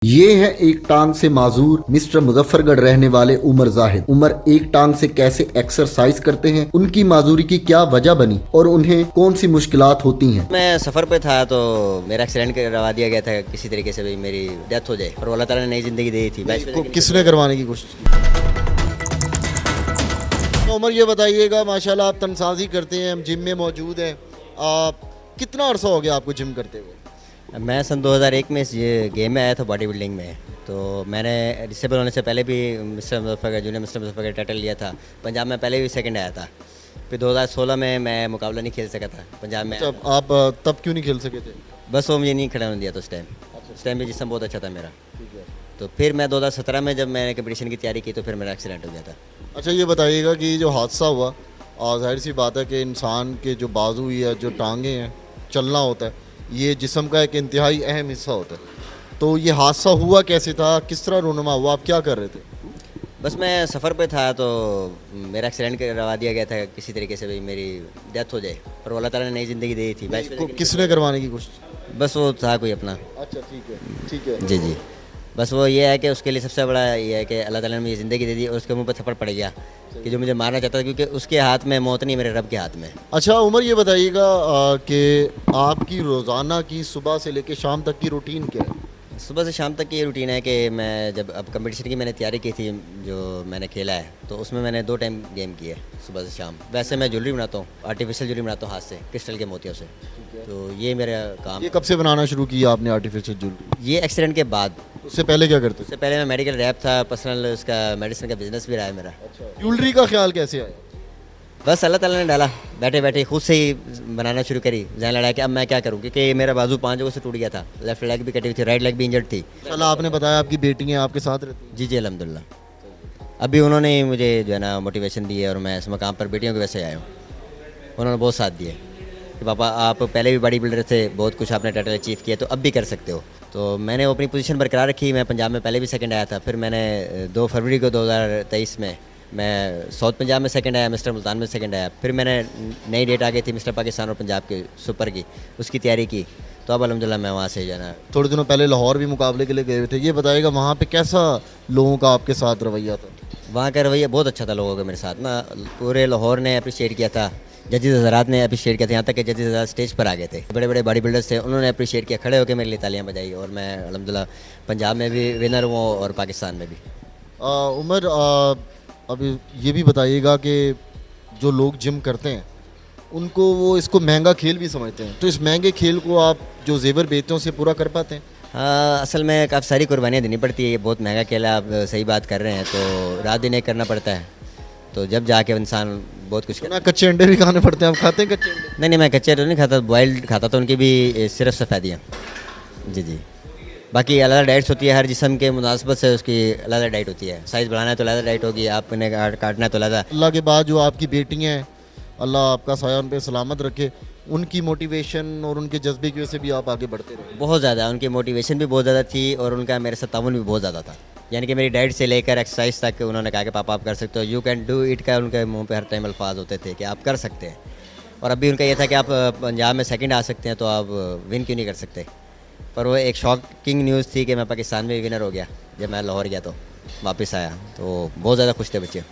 ये है एक टांग से माजूर मिस्टर मुजफ्फरगढ़ रहने वाले उमर जाहिद। उमर एक टांग से कैसे एक्सरसाइज करते हैं, उनकी माजूरी की क्या वजह बनी और उन्हें कौन सी मुश्किलात होती हैं। मैं सफ़र पे था तो मेरा एक्सीडेंट करवा दिया गया था किसी तरीके से, भाई मेरी डेथ हो जाए, और अल्लाह ताला ने नई ज़िंदगी दी थी। को किसने करवाने की कोशिश की? तो उमर ये बताइएगा, माशाल्लाह आप तनसाजी करते हैं, हम जिम में मौजूद हैं। आप कितना अरसा हो गया आपको जिम करते हुए? मैं सन 2001 में इस ये गेम में आया था बॉडी बिल्डिंग में। तो मैंने डिसेबल होने से पहले भी mister Muzaffargarh junior mister Muzaffargarh title लिया था। पंजाब में पहले भी सेकंड आया था। फिर 2016 में मैं मुकाबला नहीं खेल सका था पंजाब में। जब आप तब क्यों नहीं खेल सके थे? बस वो मुझे नहीं खड़ा होने दिया था उस टाइम भी जिस्म बहुत अच्छा था मेरा। तो फिर मैं 2017 में जब मैंने कंपटीशन की तैयारी की तो फिर मेरा एक्सीडेंट हो गया था। अच्छा ये बताइएगा कि जो हादसा हुआ, जाहिर सी बात है कि इंसान के जो बाजू या जो टांगे हैं, चलना होता है, ये जिस्म का एक इंतहाई अहम हिस्सा होता है। तो ये हादसा हुआ कैसे था, किस तरह रूनुमा हुआ, आप क्या कर रहे थे? बस मैं सफ़र पे था तो मेरा एक्सीडेंट करवा दिया गया था किसी तरीके से, भाई मेरी डेथ हो जाए, और अल्लाह ताला ने नई ज़िंदगी दी थी। को किसने करवाने की कोशिश की? बस वो था कोई अपना। अच्छा ठीक है। जी जी, बस वो ये है कि उसके लिए सबसे बड़ा ये है कि अल्लाह ताला ने मुझे ज़िंदगी दे दी और उसके मुंह पर थप्पड़ पड़ गया कि जो मुझे मारना चाहता था, क्योंकि उसके हाथ में मौत नहीं, मेरे रब के हाथ में। अच्छा उमर ये बताइएगा कि आपकी रोज़ाना की सुबह से लेकर शाम तक की रूटीन क्या है? सुबह से शाम तक की ये रूटीन है कि मैं जब अब कंपटीशन की मैंने तैयारी की थी, जो मैंने खेला है, तो उसमें मैंने 2 टाइम गेम किए सुबह से शाम। वैसे मैं ज्वेलरी बनाता हूँ, आर्टिफिशियल ज्वेलरी बनाता हूँ हाथ से, क्रिस्टल के मोतियों से। तो ये मेरा काम। ये कब से बनाना शुरू किया आपने आर्टिफिशियल ज्वेलरी? ये एक्सीडेंट के बाद। उससे पहले क्या करते थे? उससे पहले मैं मेडिकल रैप था, पर्सनल उसका मेडिसिन का बिजनेस भी रहा है मेरा। ज्वेलरी का ख्याल कैसे आया? बस अल्लाह ताला ने डाला, बैठे बैठे खुद से ही बनाना शुरू करी, जहन लड़ा कि अब मैं क्या करूँ, क्योंकि मेरा बाजू 5 जगहों से टूट गया था, लेफ्ट लेग भी कटी हुई थी, राइट लेग भी इंजर्ड थी। चलो आपने बताया आपकी बेटी हैं आपके साथ रहती हैं? जी जी अल्हम्दुलिल्लाह। अभी उन्होंने ही मुझे जो है ना मोटिवेशन दी है, और मैं इस मकाम पर बेटियों की वजह से आया हूँ। उन्होंने बहुत साथ दिए कि पापा आप पहले भी बॉडी बिल्डर थे, बहुत कुछ आपने टाइटल अचीव किया, तो अब भी कर सकते हो। तो मैंने अपनी पोजीशन बरकरार रखी। मैं पंजाब में पहले भी सेकंड आया था, फिर मैंने 2 फरवरी को 2023 में मैं साउथ पंजाब में सेकंड आया, मिस्टर मुल्तान में सेकंड आया। फिर मैंने नई डेट आ गई थी मिस्टर पाकिस्तान और पंजाब के सुपर की, उसकी तैयारी की। तो अब अलहमदिल्ला मैं वहाँ से जाना। थोड़े दिनों पहले लाहौर भी मुकाबले के लिए गए हुए थे, ये बताइएगा वहाँ पे कैसा लोगों का आपके साथ रवैया था? वहाँ का रवैया बहुत अच्छा था लोगों का मेरे साथ ना। पूरे लाहौर ने अप्रिशिएट किया था, जजेस हज़रात ने अप्रिशिएट किया था, यहाँ तक कि जजेस हज़रात स्टेज पर आ गए थे। बड़े बड़े बॉडी बिल्डर्स थे, उन्होंने अप्रिशिएट किया, खड़े होकर मेरे लिए तालियां बजाई, और मैं अलहमदिल्ला पंजाब में भी विनर हुआ और पाकिस्तान में भी। उमर अभी ये भी बताइएगा कि जो लोग जिम करते हैं उनको वो इसको महंगा खेल भी समझते हैं, तो इस महंगे खेल को आप जो जेवर बेचते हैं उससे पूरा कर पाते हैं? हाँ, असल में काफ़ी सारी कुर्बानियाँ देनी पड़ती है। ये बहुत महंगा खेल है, आप सही बात कर रहे हैं। तो रात दिन एक करना पड़ता है, तो जब जाके इंसान बहुत कुछ ना कच्चे अंडे भी खाने पड़ते हैं, आप खाते हैं कच्चे अंडे? नहीं, मैं कच्चे तो नहीं खाता, बॉइल्ड खाता, तो उनकी भी सिर्फ सफ़ेदियाँ। जी जी, बाकी अलग डाइट्स होती है, हर जिस्म के मुनासबत से उसकी अलग डाइट होती है। साइज़ बढ़ाना है तो अलग डाइट होगी, आपने काटना है तो अलग। अल्लाह के बाद जो आपकी बेटियाँ हैं, अल्लाह आपका साया उन पे सलामत रखे, उनकी मोटिवेशन और उनके जज्बे की वजह से भी आप आगे बढ़ते रहे? बहुत ज़्यादा उनकी मोटिवेशन भी बहुत ज़्यादा थी, और उनका मेरे साथ ताउन भी बहुत ज़्यादा था। यानी कि मेरी डाइट से लेकर एक्सरसाइज तक उन्होंने कहा कि पापा आप कर सकते हो, यू कैन डू इट का उनके मुंह पे हर टाइम अल्फाज होते थे कि आप कर सकते हैं। और अभी उनका ये था कि आप पंजाब में सेकंड आ सकते हैं, तो आप विन क्यों नहीं कर सकते। पर वो एक शॉकिंग न्यूज़ थी कि मैं पाकिस्तान में विनर हो गया। जब मैं लाहौर गया तो वापस आया, तो बहुत ज़्यादा खुश थे बच्चे।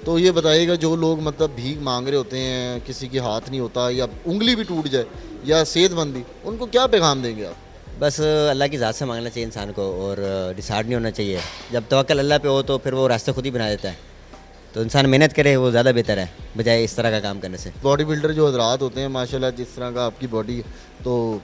तो ये बताइएगा, जो लोग मतलब भीख मांग रहे होते हैं, किसी के हाथ नहीं होता या उंगली भी टूट जाए या सेहतमंदी, उनको क्या पैगाम देंगे आप? बस अल्लाह की ज़ात से मांगना चाहिए इंसान को, और डिसाइड नहीं होना चाहिए। जब तवक्कल अल्लाह पे हो तो फिर वो रास्ते खुद ही बना देता है। तो इंसान मेहनत करे, वो ज़्यादा बेहतर है बजाय इस तरह का काम करने से। बॉडी बिल्डर जो हजरात होते हैं, माशाल्लाह जिस तरह का आपकी बॉडी, तो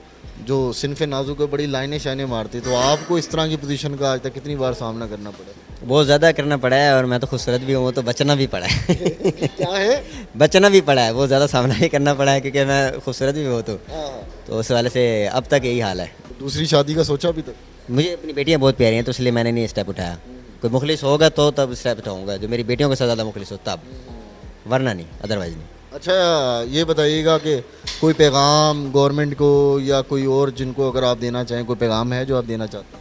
जो सिनफ़े नाजुक को बड़ी लाइनें शाइनें मारती, तो आपको इस तरह की पोजीशन का आज तक कितनी बार सामना करना पड़ा? बहुत ज़्यादा करना पड़ा है, और मैं तो खूबसूरत भी हूँ, तो बचना भी पड़ा है। क्या है? बचना भी पड़ा है, बहुत ज़्यादा सामना भी करना पड़ा है, क्योंकि मैं खूबसूरत भी हूँ। तो उस वाले से अब तक यही हाल है। दूसरी शादी का सोचा अभी तक? मुझे अपनी बेटियाँ बहुत प्यारी हैं, तो इसलिए मैंने नहीं स्टेप उठाया। कोई मुखलिस होगा तो तब स्टेप उठाऊँगा, जो मेरी बेटियों के साथ ज़्यादा मुखलिस हो तब, वरना नहीं, अदरवाइज़ नहीं। अच्छा ये बताइएगा कि कोई पैगाम गवर्नमेंट को या कोई और जिनको अगर आप देना चाहें, कोई पैगाम है जो आप देना चाहते हैं?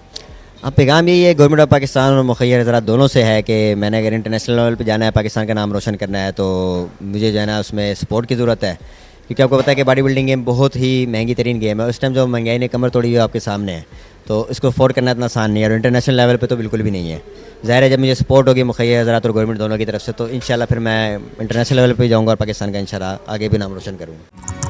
अब पैगाम यही है गवर्नमेंट ऑफ पाकिस्तान और मुखैर हज़रात दोनों से है कि मैंने अगर इंटरनेशनल लेवल पे जाना है, पाकिस्तान का नाम रोशन करना है, तो मुझे जो है ना उसमें सपोर्ट की ज़रूरत है। क्योंकि आपको पता है कि बॉडी बिल्डिंग गेम बहुत ही महंगी तरीन गेम है। उस टाइम जो महंगाई ने कमर तोड़ी हुई आपके सामने है, तो इसको अफोर्ड करना इतना आसान नहीं है, और इंटरनेशनल लेवल पे तो बिल्कुल भी नहीं है। ज़ाहिर है जब मुझे सपोर्ट होगी मुखैया हज़रात और गवर्नमेंट दोनों की तरफ से, तो इंशाल्लाह फिर मैं इंटरनेशनल लेवल पे जाऊँगा और पाकिस्तान का इंशाल्लाह आगे भी नाम रोशन करूँगा।